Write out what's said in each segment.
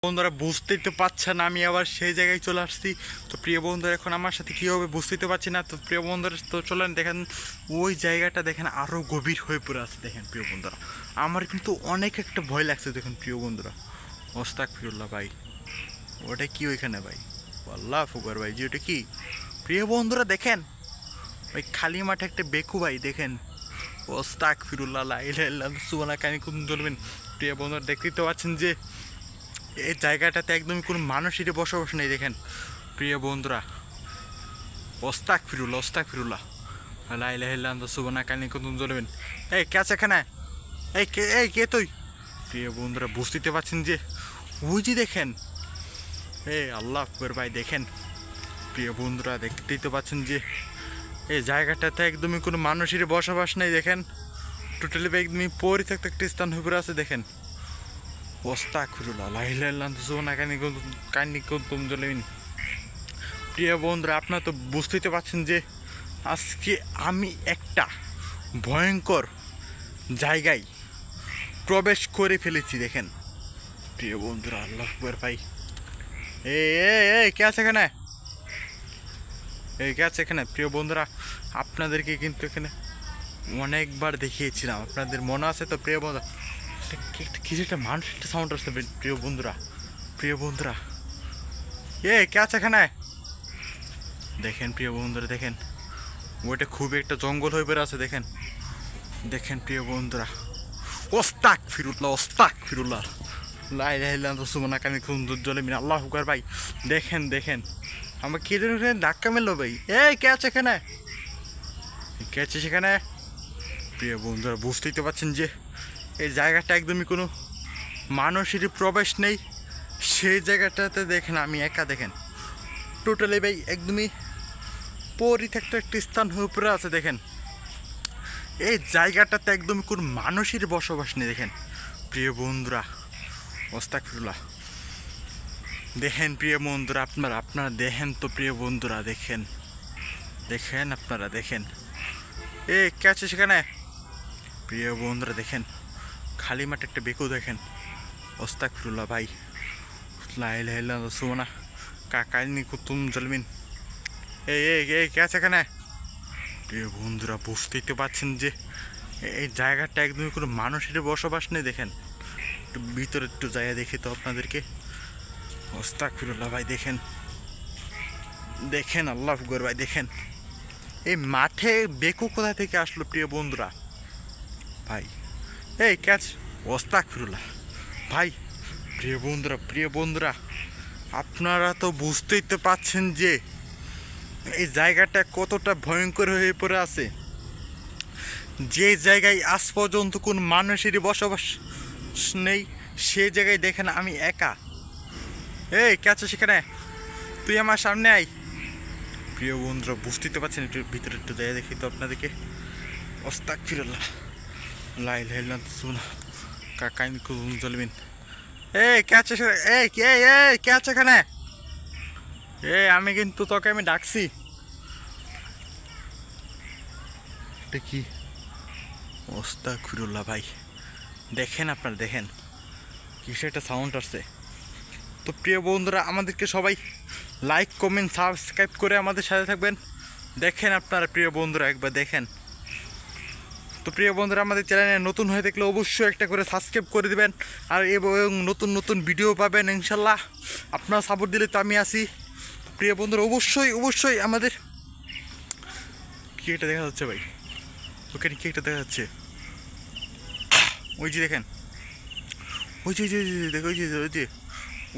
বন্ধুরা বুঝতেই তো পারছেন আমি আবার সেই জায়গায় চলে আসছি। তো প্রিয় বন্ধুরা এখন আমার সাথে কী হবে বুঝতেই তো পারছি না। তো প্রিয় বন্ধুরা তো চলেন দেখেন ওই জায়গাটা দেখেন আরও গভীর হয়ে পড়ে আছে। দেখেন প্রিয় বন্ধুরা আমার কিন্তু অনেক একটা ভয় লাগছে। দেখেন প্রিয় বন্ধুরা আস্তাগফিরুল্লাহ ভাই, ওটা কি ওইখানে ভাই? আল্লাহ ফুকর ভাই জি ওটা কি? প্রিয় বন্ধুরা দেখেন ওই খালি মাঠে একটা বেকু ভাই, দেখেন আস্তাগফিরুল্লাহ লা ইলাহা ইল্লাল্লাহ সুবহানাকা কানি কুনতুম চলবেন। প্রিয় বন্ধুরা দেখতেই তো পাচ্ছেন যে এই জায়গাটাতে একদমই কোনো মানুষেরই বসবাস নেই। দেখেন প্রিয় বন্ধুরা আস্তাগফিরুল্লাহ আস্তাগফিরুল্লাহ লা ইলাহা ইল্লাল্লাহ সুবহানাকা কানি কুনতুম চলবেন। এই কে আছে এখানে? এই কে তুই? প্রিয় বন্ধুরা বুঝতে পারছেন যে ওই যে দেখেন আল্লাহ আকবার ভাই, দেখেন প্রিয় বন্ধুরা দেখতেই তো পাচ্ছেন যে এই জায়গাটাতে একদমই কোনো মানুষেরই বসবাস নেই। দেখেন টোটালি একদমই পরিত্যক্ত একটা স্থান হয়ে পড়ে আছে। দেখেন আস্তাগফিরুল্লাহ লা ইলাহা ইল্লাল্লাহ সুবহানাকা কানি কুনতুম চলবেন। প্রিয় বন্ধুরা আপনারা তো বুঝতেই তো পারছেন যে আজকে আমি একটা ভয়ঙ্কর জায়গায় প্রবেশ করে ফেলেছি। দেখেন প্রিয় বন্ধুরা আল্লাহ আকবার ভাই, এই কে আছে এখানে? কে আছে এখানে? প্রিয় বন্ধুরা আপনাদেরকে কিন্তু এখানে অনেকবার দেখিয়েছিলাম, আপনাদের মনে আছে তো? প্রিয় বন্ধুরা কিছু একটা মানুষ একটা সাউন্ড আসছে। প্রিয় বন্ধুরা কে আছে এখানে? দেখেন প্রিয় বন্ধুরা দেখেন ওইটা খুবই একটা জঙ্গল হয়ে বেড়ে আছে। দেখেন প্রিয় বন্ধুরা আস্তাগফিরুল্লাহ লা ইলাহা ইল্লাল্লাহ সুবহানাকা কানি কুনতুম চলবেন। আল্লাহ আকবার ভাই, দেখেন আমার কি ধাক্কা মেললো ভাই। কে আছে এখানে? কে আছে সেখানে? প্রিয় বন্ধুরা বুঝতেই তো পারছেন যে এই জায়গাটা একদমই কোনো মানুষেরই প্রবেশ নেই। সেই জায়গাটাতে দেখেন আমি একা। দেখেন টোটালি ভাই একদমই পরিত্যক্ত একটা স্থান হয়ে পড়ে আছে। দেখেন এই জায়গাটাতে একদমই কোনো মানুষের বসবাস নেই। দেখেন প্রিয় বন্ধুরা আস্তাগফিরুল্লাহ। দেখেন প্রিয় বন্ধুরা আপনারা দেখেন তো প্রিয় বন্ধুরা দেখেন আপনারা দেখেন কে আছে সেখানে? প্রিয় বন্ধুরা দেখেন খালি মাঠে একটা বেকু। দেখেন আস্তাগফিরুল্লাহ ভাই লা ইলাহা ইল্লাল্লাহ সুবহানাকা কানি কুনতুম চলবেন। কে আছে এখানে? প্রিয় বন্ধুরা বুঝতেই তো পারছেন যে এই জায়গাটা একদমই কোনো মানুষের বসবাস নেই। দেখেন একটু ভিতরে একটু জায়গা দেখি তো আপনাদেরকে। আস্তাগফিরুল্লাহ ভাই দেখেন আল্লাহ আকবার ভাই, দেখেন এই মাঠে বেকু কোথা থেকে আসলো প্রিয় বন্ধুরা ভাই? ক্যাচ আস্তাগফিরুল্লাহ ভাই। প্রিয় বন্ধুরা আপনারা তো বুঝতেই তো পাচ্ছেন যে এই জায়গাটা কতটা ভয়ঙ্কর হয়ে পড়ে আছে। যে জায়গায় আজ পর্যন্ত কোন মানুষেরই বসবাস নেই সেই জায়গায় দেখেন আমি একা। কে আছে সেখানে? তুই আমার সামনে আয়। প্রিয় বন্ধুরা বুঝতেই তো পারছেন একটু ভিতরে একটু জায়গা দেখি তো আপনাদেরকে। আস্তাগফিরুল্লাহ লা ইলাহা ইল্লাল্লাহ সুবহানাকা কানি কুনতুম চলবেন। কে আছে? কে আছে এখানে? আমি কিন্তু তোকে আমি ডাকছি। এটা কি? আস্তাগফিরুল্লাহ ভাই, দেখেন আপনারা দেখেন কিছু একটা সাউন্ড আসছে। তো প্রিয় বন্ধুরা আমাদেরকে সবাই লাইক কমেন্ট সাবস্ক্রাইব করে আমাদের সাথে থাকবেন। দেখেন আপনারা প্রিয় বন্ধুরা একবার দেখেন। তো প্রিয় বন্ধুরা আমাদের চ্যানেলে নতুন হয়ে থাকলে অবশ্যই একটা করে সাবস্ক্রাইব করে দেবেন আর এবং নতুন ভিডিও পাবেন ইনশাল্লাহ। আপনারা সাপোর্ট দিলে তো আমি আসি। প্রিয় বন্ধুরা অবশ্যই আমাদের কি একটা দেখা যাচ্ছে ভাই? ওখানে কি একটা দেখা যাচ্ছে? ওই যে দেখেন ওই যে দেখো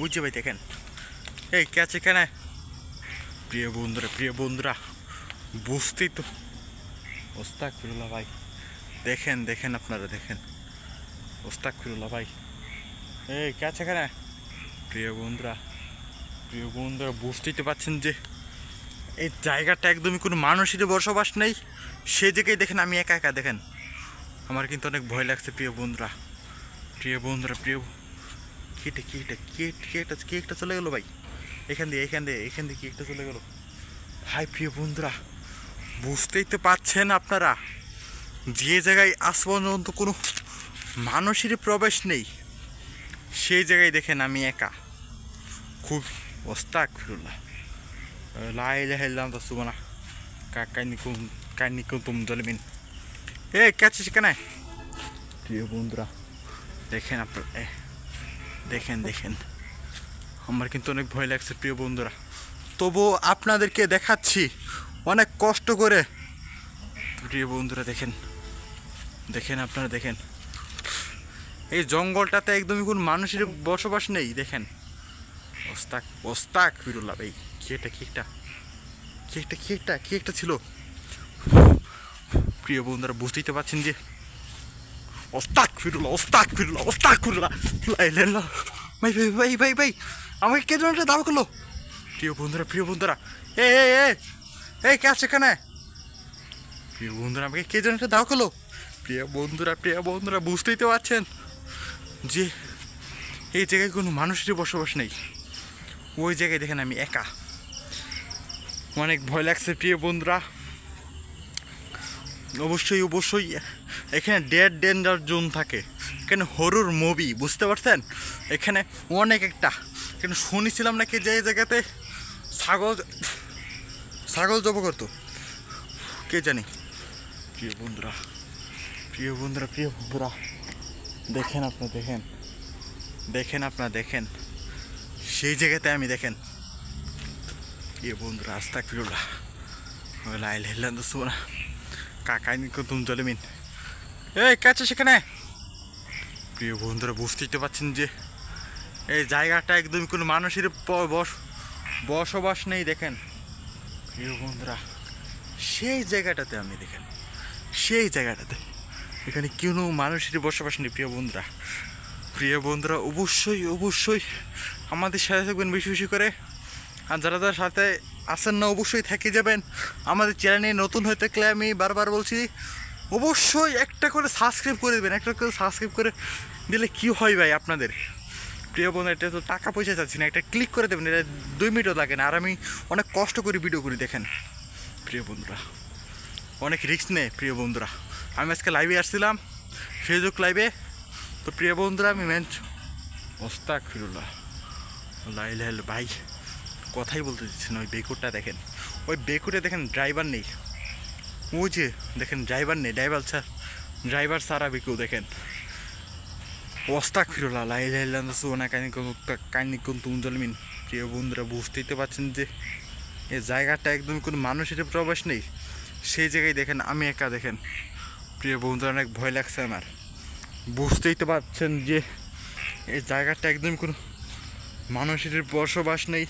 ওই যে ভাই দেখেন কে আছে এখানে? প্রিয় বন্ধুরা বুঝতেই তো আস্তাগফিরুল্লাহ ভাই, দেখেন আপনারা দেখেন আস্তাগফিরুল্লাহ ভাই। কে আছে এখানে? প্রিয় বন্ধুরা বুঝতেই তো পারছেন যে এই জায়গাটা একদমই কোনো মানুষেরই বসবাস নেই। সে জায়গায় দেখেন আমি একা। দেখেন আমার কিন্তু অনেক ভয় লাগছে প্রিয় বন্ধুরা কি একটা চলে গেলো ভাই এখান দিয়ে কি একটা চলে গেলো ভাই। প্রিয় বন্ধুরা বুঝতেই তো পাচ্ছেন আপনারা যে জায়গায় আজ পর্যন্ত কোনো মানুষেরই প্রবেশ নেই সেই জায়গায় দেখেন আমি একা। খুব ওস্তাক ফিরুল্লাহ লা ইলাহা ইল্লাল্লাহ সুবহানাক কাইনিকুম জালিমিন। এ কাছে সেখানে প্রিয় বন্ধুরা দেখেন আপনারা, দেখেন দেখেন আমার কিন্তু অনেক ভয় লাগছে প্রিয় বন্ধুরা, তবুও আপনাদেরকে দেখাচ্ছি অনেক কষ্ট করে। প্রিয় বন্ধুরা দেখেন দেখেন আপনারা দেখেন, এই জঙ্গলটাতে একদমই কোনো মানুষের বসবাস নেই। দেখেন ওস্তাক ওস্তাক ফিরুল্লাহ ভাই, কি একটা ছিল প্রিয় বন্ধুরা, বুঝতেই তো পারছেন যে ওস্তাক ফিরুল্লাহ ভাই ভাই ভাই ভাই ভাই আমাকে কে যেন দাও করলো। প্রিয় বন্ধুরা এ এ এ এই কে আছে এখানে? প্রিয় বন্ধুরা আমাকে কে যেন দাও করলো। প্রিয় বন্ধুরা বুঝতেই তো পারছেন যে এই জায়গায় কোনো মানুষেরই বসবাস নেই। ওই জায়গায় দেখেন আমি একা, অনেক ভয় লাগছে প্রিয় বন্ধুরা। অবশ্যই এখানে ডেঞ্জার জোন থাকে, এখানে হরর মুভি, বুঝতে পারছেন? এখানে অনেক এখানে শুনেছিলাম নাকি যে এই জায়গাতে ছাগল জব করতো, কে জানি। প্রিয় বন্ধুরা দেখেন আপনারা দেখেন সেই জায়গাতে আমি দেখেন প্রিয় বন্ধুরা আস্তাগফিরুল্লাহ লা ইলাহা ইল্লাল্লাহ সুবহানাক কাইনিকুম জালিমিন। এই কাছে সেখানে প্রিয় বন্ধুরা বুঝতেই তো পারছেন যে এই জায়গাটা একদমই কোনো মানুষের বসবাস নেই। দেখেন প্রিয় বন্ধুরা সেই জায়গাটাতে আমি দেখেন এখানে কোনো মানুষের বসবাস নেই। প্রিয় বন্ধুরা অবশ্যই আমাদের সাথে থাকবেন বেশি করে, আর যারা সাথে আসেন না অবশ্যই থেকে যাবেন। আমাদের চ্যানেলে নতুন হয়ে থাকলে আমি বারবার বলছি অবশ্যই একটা করে সাবস্ক্রাইব করে দেবেন। একটা করে সাবস্ক্রাইব করে দিলে কি হয় ভাই আপনাদের? প্রিয় বন্ধু এটা তো টাকা পয়সা চাচ্ছি না, একটা ক্লিক করে দেবেন, এটা 2 মিনিটও লাগে না। আর আমি অনেক কষ্ট করে ভিডিও করি দেখেন প্রিয় বন্ধুরা, অনেক রিস্ক নেই প্রিয় বন্ধুরা। আমি আজকে লাইভে আসছিলাম, ফেসবুক লাইভে। তো প্রিয় বন্ধুরা আমি আস্তাগফিরুল্লাহ লা ইলাহা ইল্লাল্লাহ ভাই কথাই বলতে দিচ্ছি না। ওই বেকুটা দেখেন ড্রাইভার নেই, ওই যে দেখেন ড্রাইভার নেই, ড্রাইভার সারা বেকু দেখেন। আস্তাগফিরুল্লাহ লা ইলাহা ইল্লাল্লাহ সুবহানাক কাইনিকুম জালিমিন। প্রিয় বন্ধুরা বুঝতেই তো পারছেন যে এই জায়গাটা একদম কোনো মানুষের প্রবেশ নেই, সেই জায়গায় দেখেন আমি একা। দেখেন প্রিয় বন্ধুরা অনেক ভয় লাগছে আমার, বুঝতেই তো পারছেন যে এই জায়গাটা একদম কোনো মানুষের বসবাস নেই,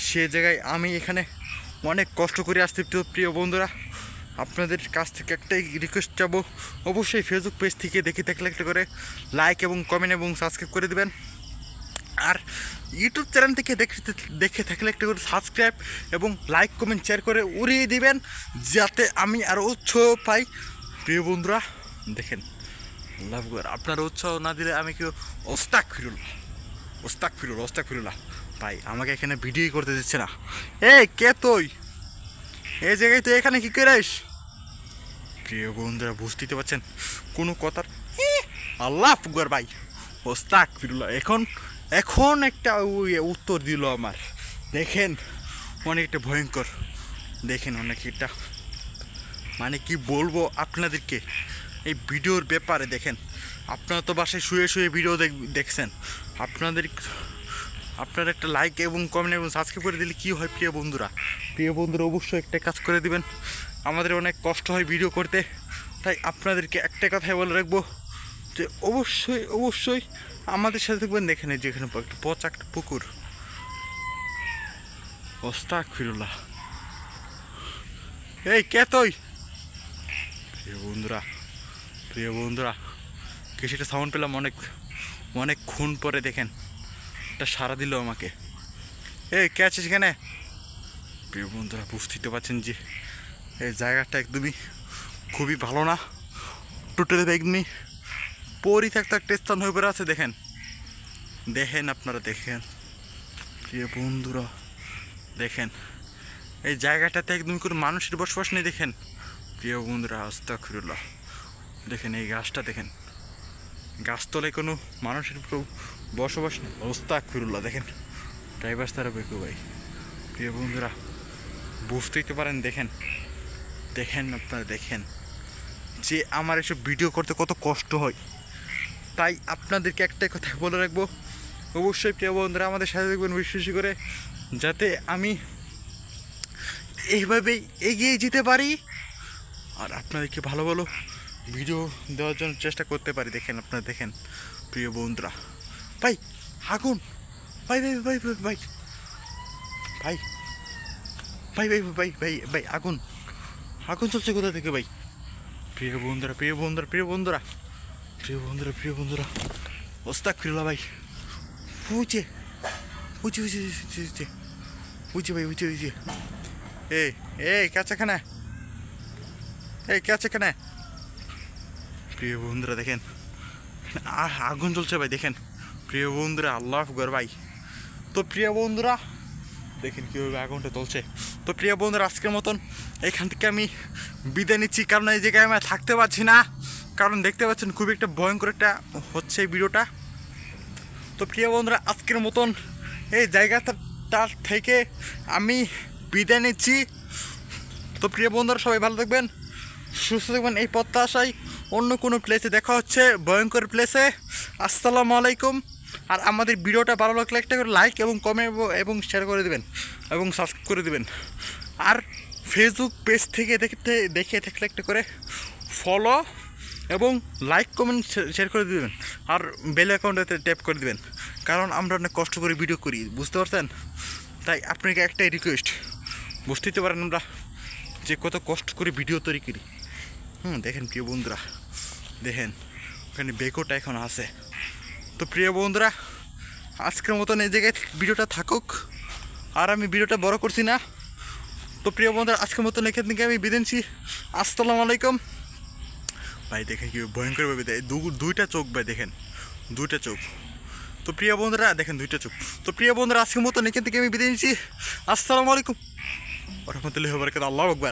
সে জায়গায় আমি এখানে অনেক কষ্ট করে আসছি। প্রিয় বন্ধুরা আপনাদের কাছ থেকে একটাই রিকোয়েস্ট চাবো, অবশ্যই ফেসবুক পেজ থেকে দেখে থাকলে একটা করে লাইক এবং কমেন্ট এবং সাবস্ক্রাইব করে দেবেন। আর ইউটিউব চ্যানেল থেকে দেখে থাকলে একটা করে সাবস্ক্রাইব এবং লাইক কমেন্ট শেয়ার করে উড়িয়ে দিবেন, যাতে আমি আরও উৎসাহ পাই। প্রিয় বন্ধুরা দেখেন আল্লাহু আকবার, আপনারা উৎসাহ না দিলে আমি কেউ আস্তাগফিরুল্লাহ ভাই আমাকে এখানে ভিডিও করতে দিচ্ছে না। এই কে তুই? এই জায়গায় তুই এখানে কি করিস? প্রিয় বন্ধুরা বুঝতেই পারছেন কোনো কথার আল্লাহু আকবার ভাই আস্তাগফিরুল্লাহ। এখন একটা উত্তর দিল আমার, দেখেন অনেকটা ভয়ঙ্কর। দেখেন অনেকটা মানে কি বলবো আপনাদেরকে এই ভিডিওর ব্যাপারে। দেখেন আপনারা তো বাসায় শুয়ে ভিডিও দেখছেন, আপনারা একটা লাইক এবং কমেন্ট এবং সাবস্ক্রাইব করে দিলে কী হয় প্রিয় বন্ধুরা অবশ্যই একটা কাজ করে দিবেন। আমাদের অনেক কষ্ট হয় ভিডিও করতে, তাই আপনাদেরকে একটা কথাই বলে রাখবো যে অবশ্যই আমাদের সাথে থাকবেন। দেখেন যেখানে একটা পচা একটা পুকুর, আস্তাগফিরুল্লাহ। এই কে তুই? প্রিয় বন্ধুরা কিছু একটা সাউন্ড পেলাম অনেক খুন পরে। দেখেন এটা সারা দিল আমাকে। এই কে আছে সেখানে? প্রিয় বন্ধুরা বুঝতে পারছেন যে এই জায়গাটা একদমই খুবই ভালো না, টোটালি একদমই পরিত্যক্ত একটা স্থান হয়ে পড়ে আছে। দেখেন আপনারা দেখেন প্রিয় বন্ধুরা দেখেন এই জায়গাটাতে একদম কোনো মানুষের বসবাস নেই। দেখেন প্রিয় বন্ধুরা আস্তাগফিরুল্লাহ, দেখেন এই গাছটা দেখেন, গাছতলায় কোনো মানুষের বসবাস নেই। আস্তাগফিরুল্লাহ দেখেন ড্রাইভার তারা বেকু ভাই। প্রিয় বন্ধুরা বুঝতেই তো পারেন, দেখেন দেখেন আপনারা দেখেন যে আমার এসব ভিডিও করতে কত কষ্ট হয়। তাই আপনাদেরকে একটাই কথা বলে রাখবো, অবশ্যই প্রিয় বন্ধুরা আমাদের সাথে দেখবেন বিশ্বাস করে, যাতে আমি এইভাবেই এগিয়ে যেতে পারি আর আপনাদেরকে ভালো ভালো ভিডিও দেওয়ার জন্য চেষ্টা করতে পারি। দেখেন আপনারা দেখেন প্রিয় বন্ধুরা, ভাই আগুন, ভাই ভাই ভাই ভাই ভাই ভাই ভাই ভাই ভাই ভাই ভাই আগুন, আগুন চলছে কোথা থেকে ভাই? প্রিয় বন্ধুরা প্রিয় বন্ধুরা প্রিয় বন্ধুরা প্রিয় বন্ধুরা প্রিয় বন্ধুরা আস্তাগফিরুল্লাহ ভাই, বুঝে বুঝে বুঝে বুঝে বুঝে ভাই বুঝে বুঝে। এই এই কাছে খানা, এই কাছে খানা। প্রিয় বন্ধুরা দেখেন আগুন চলছে ভাই, দেখেন প্রিয় বন্ধুরা, আল্লাহু আকবার ভাই। তো প্রিয় বন্ধুরা দেখেন কীভাবে আগুনটা চলছে। তো প্রিয় বন্ধুরা আজকের মতন এখান থেকে আমি বিদায় নিচ্ছি, কারণ এই জায়গায় আমি থাকতে পারছি না, কারণ দেখতে পাচ্ছেন খুবই একটা ভয়ঙ্কর একটা হচ্ছে এই ভিডিওটা। তো প্রিয় বন্ধুরা আজকের মতন এই জায়গাটার থেকে আমি বিদায় নিচ্ছি। তো প্রিয় বন্ধুরা সবাই ভালো থাকবেন, সুস্থ থাকবেন, এই প্রত্যাশায় অন্য কোনো প্লেসে দেখা হচ্ছে, ভয়ঙ্কর প্লেসে। আসসালামু আলাইকুম। আর আমাদের ভিডিওটা ভালো লাগলে একটা করে লাইক এবং কমেন্ট এবং শেয়ার করে দেবেন এবং সাবস্ক্রাইব করে দেবেন। আর ফেসবুক পেজ থেকে দেখে থাকলে একটা করে ফলো এবং লাইক কমেন্ট শেয়ার করে দেবেন, আর বেল অ্যাকাউন্টে ট্যাপ করে দেবেন, কারণ আমরা অনেক কষ্ট করে ভিডিও করি, বুঝতে পারছেন? তাই আপনাকে একটাই রিকোয়েস্ট, বুঝতেই তো পারেন আমরা যে কত কষ্ট করে ভিডিও তৈরি করি। দেখেন প্রিয় বন্ধুরা, দেখেন ওখানে বেকোটা এখন আছে। তো প্রিয় বন্ধুরা আজকের মতন এই জায়গায় ভিডিওটা থাকুক, আর আমি ভিডিওটা বড় করছি না। তো প্রিয় বন্ধুরা আজকের মতন এখান থেকে আমি বিদায় নিচ্ছি। আসসালামু আলাইকুম ভাই। দেখেন কি ভয়ঙ্করভাবে দেয়, দুইটা চোখ ভাই, দেখেন দুইটা চোখ। তো প্রিয় বন্ধুরা দেখেন দুইটা চোখ। তো প্রিয় বন্ধুরা আজকের মতন এখান থেকে আমি বিদায় নিচ্ছি। আসসালামু আলাইকুম ওয়া রাহমাতুল্লাহি ওয়া বারাকাতুহু। আল্লাহু আকবার।